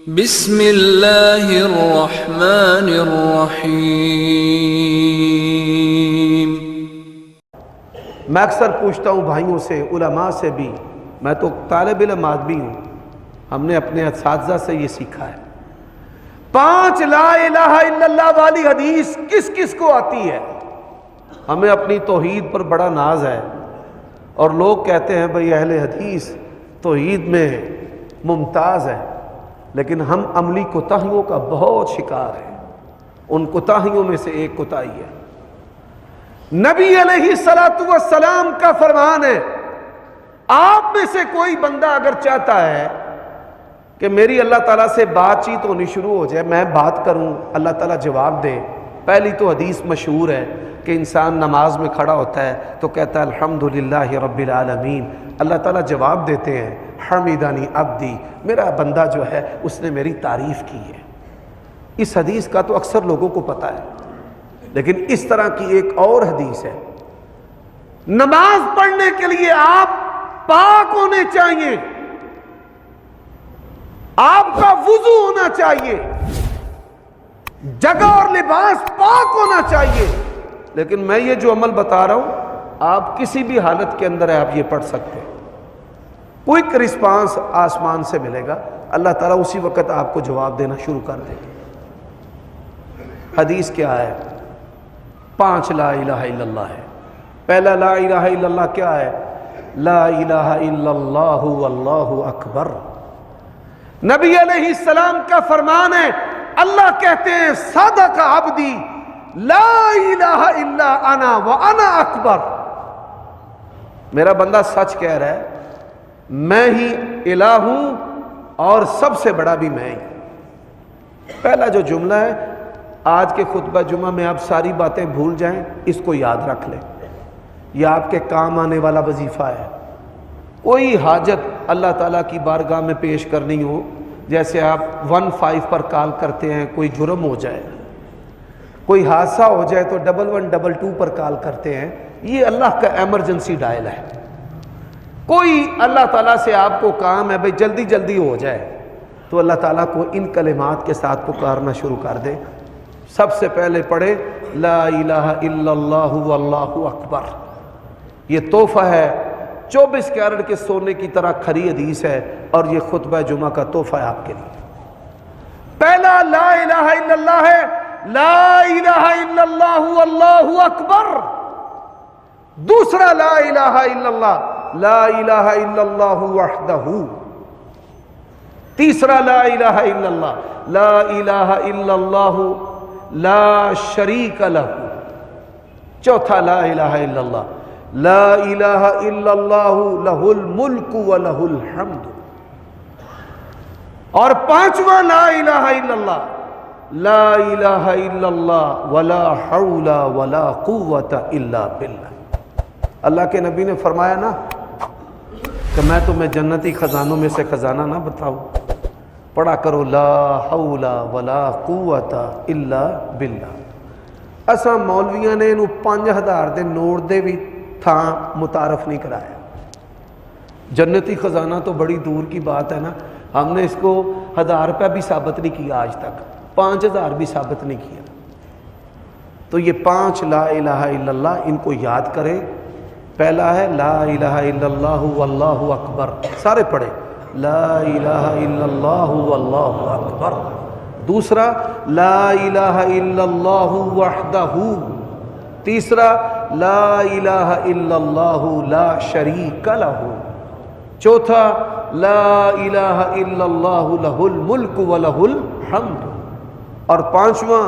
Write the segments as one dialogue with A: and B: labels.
A: بسم اللہ الرحمن الرحیم۔
B: میں اکثر پوچھتا ہوں بھائیوں سے، علماء سے بھی، میں تو طالب علم آدمی ہوں، ہم نے اپنے اساتذہ سے یہ سیکھا ہے، 5 لا الہ الا اللہ والی حدیث کس کس کو آتی ہے؟ ہمیں اپنی توحید پر بڑا ناز ہے، اور لوگ کہتے ہیں بھئی اہل حدیث توحید میں ممتاز ہے، لیکن ہم عملی کوتاہیوں کا بہت شکار ہیں۔ ان کوتاہیوں میں سے ایک کوتاہی ہے، نبی علیہ السلام کا فرمان ہے، آپ میں سے کوئی بندہ اگر چاہتا ہے کہ میری اللہ تعالیٰ سے بات چیت ہونی شروع ہو جائے، میں بات کروں، اللہ تعالیٰ جواب دے۔ پہلی تو حدیث مشہور ہے کہ انسان نماز میں کھڑا ہوتا ہے تو کہتا ہے الحمدللہ رب العالمین، اللہ تعالیٰ جواب دیتے ہیں حمیدانی عبدی، میرا بندہ جو ہے اس نے میری تعریف کی ہے۔ اس حدیث کا تو اکثر لوگوں کو پتہ ہے، لیکن اس طرح کی ایک اور حدیث ہے، نماز پڑھنے کے لیے آپ پاک ہونے چاہیے، آپ کا وضو ہونا چاہیے، جگہ اور لباس پاک ہونا چاہیے، لیکن میں یہ جو عمل بتا رہا ہوں آپ کسی بھی حالت کے اندر ہے، آپ یہ پڑھ سکتے ہیں، کوئک رسپانس آسمان سے ملے گا، اللہ تعالیٰ اسی وقت آپ کو جواب دینا شروع کر دے گا۔ حدیث کیا ہے؟ 5 لا الہ الا اللہ ہے۔ پہلا لا الہ الا اللہ کیا ہے؟ لا الہ الا اللہ واللہ اکبر۔ نبی علیہ السلام کا فرمان ہے، اللہ کہتے ہیں صدق عبدی لا الہ الا انا وانا اکبر، میرا بندہ سچ کہہ رہا ہے، میں ہی الہ ہوں اور سب سے بڑا بھی میں ہی۔ پہلا جو جملہ ہے، آج کے خطبہ جمعہ میں آپ ساری باتیں بھول جائیں، اس کو یاد رکھ لیں، یہ آپ کے کام آنے والا وظیفہ ہے۔ کوئی حاجت اللہ تعالیٰ کی بارگاہ میں پیش کرنی ہو، جیسے آپ 15 پر کال کرتے ہیں، کوئی جرم ہو جائے، کوئی حادثہ ہو جائے تو 1122 پر کال کرتے ہیں، یہ اللہ کا ایمرجنسی ڈائل ہے۔ کوئی اللہ تعالیٰ سے آپ کو کام ہے بھئی جلدی جلدی ہو جائے، تو اللہ تعالیٰ کو ان کلمات کے ساتھ پکارنا شروع کر دے۔ سب سے پہلے پڑھے لا الہ الا اللہ واللہ اکبر، یہ تحفہ ہے، 24 کیرٹ کے سونے کی طرح کھری حدیث ہے، اور یہ خطبہ جمعہ کا تحفہ ہے آپ کے لیے۔ پہلا لا الہ الا اللہ ہے، لا الہ الا اللہ واللہ اکبر۔ دوسرا لا الہ الا اللہ، لا الہ الا اللہ وحدہ۔ تیسرا لا الہ الا اللہ، لا الہ الا اللہ لا شریک لہ۔ چوتھا لا الہ الا اللہ، لا الہ الا اللہ لہ الملک ولہ الحمد۔ اور پانچواں لا الہ الا اللہ، لا الہ الا اللہ ولا حول ولا قوت الا باللہ۔ اللہ کے نبی نے فرمایا نا کہ میں تمہیں جنتی خزانوں میں سے خزانہ نہ بتاؤں، پڑھا کرو لا حول ولا قوت الا باللہ۔ اساں مولویاں نے انہوں 5000 دے نوٹ دے بھی تھا متعارف نہیں کرایا۔ جنتی خزانہ تو بڑی دور کی بات ہے نا، ہم نے اس کو 1000 روپیہ بھی ثابت نہیں کیا آج تک، 5000 بھی ثابت نہیں کیا۔ تو یہ 5 لا الہ الا اللہ، ان کو یاد کریں۔ پہلا ہے لا الہ الا اللہ واللہ اکبر، سارے پڑھے لا الہ الا اللہ واللہ اکبر۔ دوسرا لا الہ الا اللہ وحدہ۔ تیسرا لا الہ الا اللہ لا شریک لہ۔ چوتھا لا الہ الا اللہ لہ الملک ولہ الحمد۔ اور پانچواں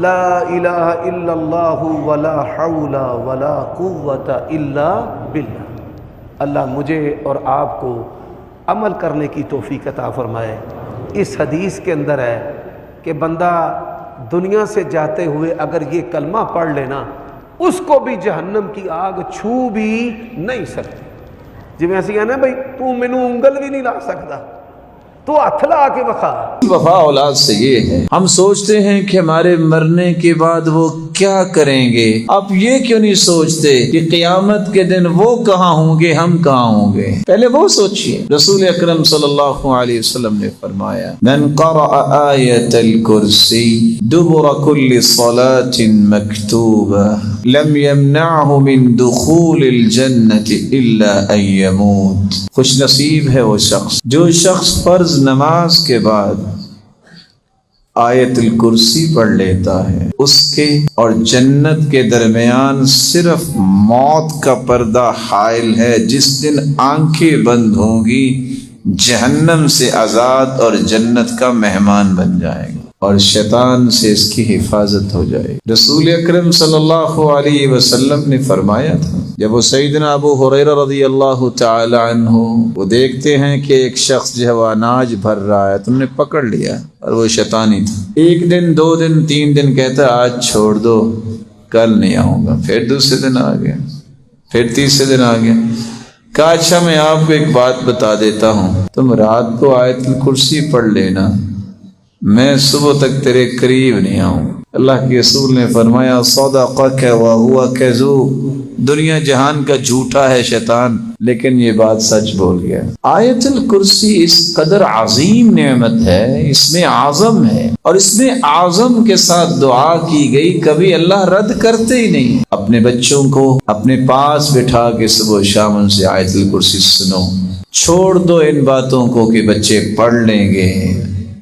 B: لا الہ الا اللہ ولا حول ولا قوت الا باللہ۔ اللہ مجھے اور آپ کو عمل کرنے کی توفیق عطا فرمائے۔ اس حدیث کے اندر ہے کہ بندہ دنیا سے جاتے ہوئے اگر یہ کلمہ پڑھ لینا، اس کو بھی جہنم کی آگ چھو بھی نہیں سکتی۔ جی میں ایسی ہے نا بھائی تو مینوں انگل بھی نہیں لا سکتا، تو ہتھ لا کے وکھا۔
C: وفا اولاد سے یہ ہے، ہم سوچتے ہیں کہ ہمارے مرنے کے بعد وہ کیا کریں گے، آپ یہ کیوں نہیں سوچتے کہ قیامت کے دن وہ کہاں ہوں گے، ہم کہاں ہوں گے؟ پہلے وہ سوچئے۔ رسول اکرم صلی اللہ علیہ وسلم نے فرمایا من قرأ آیت الکرسی دبر کل صلاة مکتوبہ لم يمنعه من دخول الجنة الا ان يموت۔ خوش نصیب ہے وہ شخص جو شخص فرض نماز کے بعد آیت الکرسی پڑھ لیتا ہے، اس کے اور جنت کے درمیان صرف موت کا پردہ حائل ہے، جس دن آنکھیں بند ہوں گی جہنم سے آزاد اور جنت کا مہمان بن جائے گا اور شیطان سے اس کی حفاظت ہو جائے گی۔ رسول اکرم صلی اللہ علیہ وسلم نے فرمایا تھا، جب وہ سیدنا ابو ہریرہ رضی اللہ تعالی عنہ وہ دیکھتے ہیں کہ ایک شخص جو ہے وہ اناج بھر رہا ہے، تم نے پکڑ لیا اور وہ شیطانی تھا، ایک دن 2 دن 3 دن کہتا آج چھوڑ دو، کل نہیں آؤں گا، پھر دوسرے دن آ گیا، پھر تیسرے دن آ گیا، کہا اچھا میں آپ کو ایک بات بتا دیتا ہوں، تم رات کو آیت الکرسی پڑھ لینا، میں صبح تک تیرے قریب نہیں آؤں۔ اللہ کے رسول نے فرمایا صدقک وہو کذوب، دنیا جہان کا جھوٹا ہے شیطان، لیکن یہ بات سچ بول گیا۔ آیت الکرسی اس قدر عظیم نعمت ہے، اس میں اعظم ہے، اور اس میں اعظم کے ساتھ دعا کی گئی، کبھی اللہ رد کرتے ہی نہیں۔ اپنے بچوں کو اپنے پاس بٹھا کے صبح و شام ان سے آیت الکرسی سنو، چھوڑ دو ان باتوں کو کہ بچے پڑھ لیں گے۔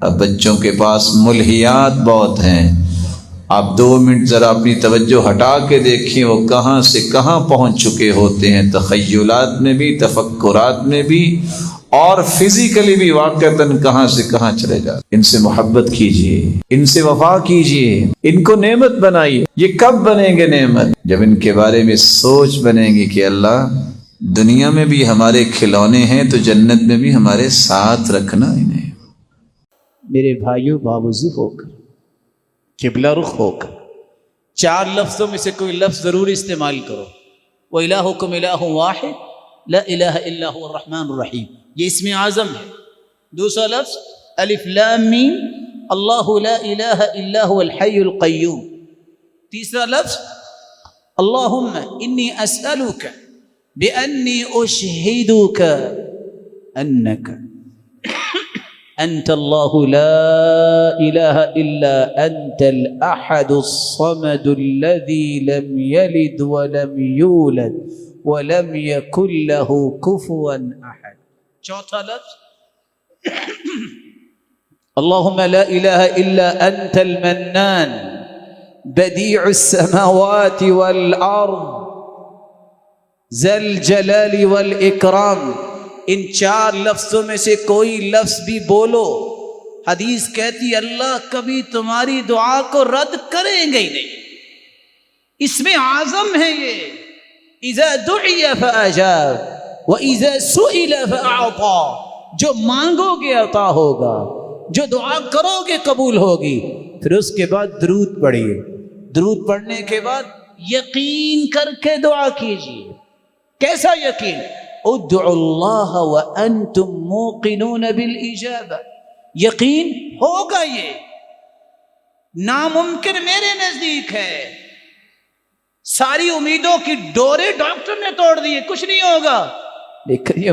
C: اب بچوں کے پاس ملہیات بہت ہیں، آپ 2 منٹ ذرا اپنی توجہ ہٹا کے دیکھیں وہ کہاں سے کہاں پہنچ چکے ہوتے ہیں، تخیلات میں بھی، تفکرات میں بھی، اور فزیکلی بھی واقعتاً کہاں سے کہاں چلے جاتے۔ ان سے محبت کیجئے، ان سے وفا کیجئے، ان کو نعمت بنائیے۔ یہ کب بنیں گے نعمت؟ جب ان کے بارے میں سوچ بنیں گی کہ اللہ دنیا میں بھی ہمارے کھلونے ہیں تو جنت میں بھی ہمارے ساتھ رکھنا انہیں۔
D: میرے بھائیوں باوضو ہو کر، قبلہ رخ ہو کر 4 لفظوں میں سے کوئی لفظ ضرور استعمال کرو۔ وَإِلَٰهُكُمْ إِلَٰهٌ وَاحِدٌ لَا إِلَٰهَ إِلَّا هُوَ الرَّحْمَٰنُ الرَّحِيمُ، یہ اسم اعظم ہے۔ دوسرا لفظ الف لام میم اللہ لا الہ الا هو الحی القیوم۔ تیسرا لفظ اللہم انی اسألک بأنی اشہدک انک أنت الله لا إله إلا أنت الأحد الصمد الذي لم يلد ولم يولد ولم يكن له كفوا أحد۔ چوتھا لفظ اللهم لا إله إلا أنت المنان بديع السماوات والأرض ذا الجلال والإكرام۔ ان 4 لفظوں میں سے کوئی لفظ بھی بولو، حدیث کہتی اللہ کبھی تمہاری دعا کو رد کریں گے ہی نہیں۔ اس میں اعظم ہے یہ، اذا دعی فاجاب واذا سئل فاعطا، جو مانگو گے عطا ہوگا، جو دعا کرو گے قبول ہوگی۔ پھر اس کے بعد درود پڑھیے، درود پڑھنے کے بعد یقین کر کے دعا کیجیے۔ کیسا یقین؟ ادعوا اللہ وانتم موقنون بالاجابہ، یقین ہوگا، یہ ناممکن میرے نزدیک ہے۔ ساری امیدوں کی ڈورے ڈاکٹر نے توڑ دی، کچھ نہیں ہوگا، لیکن یہ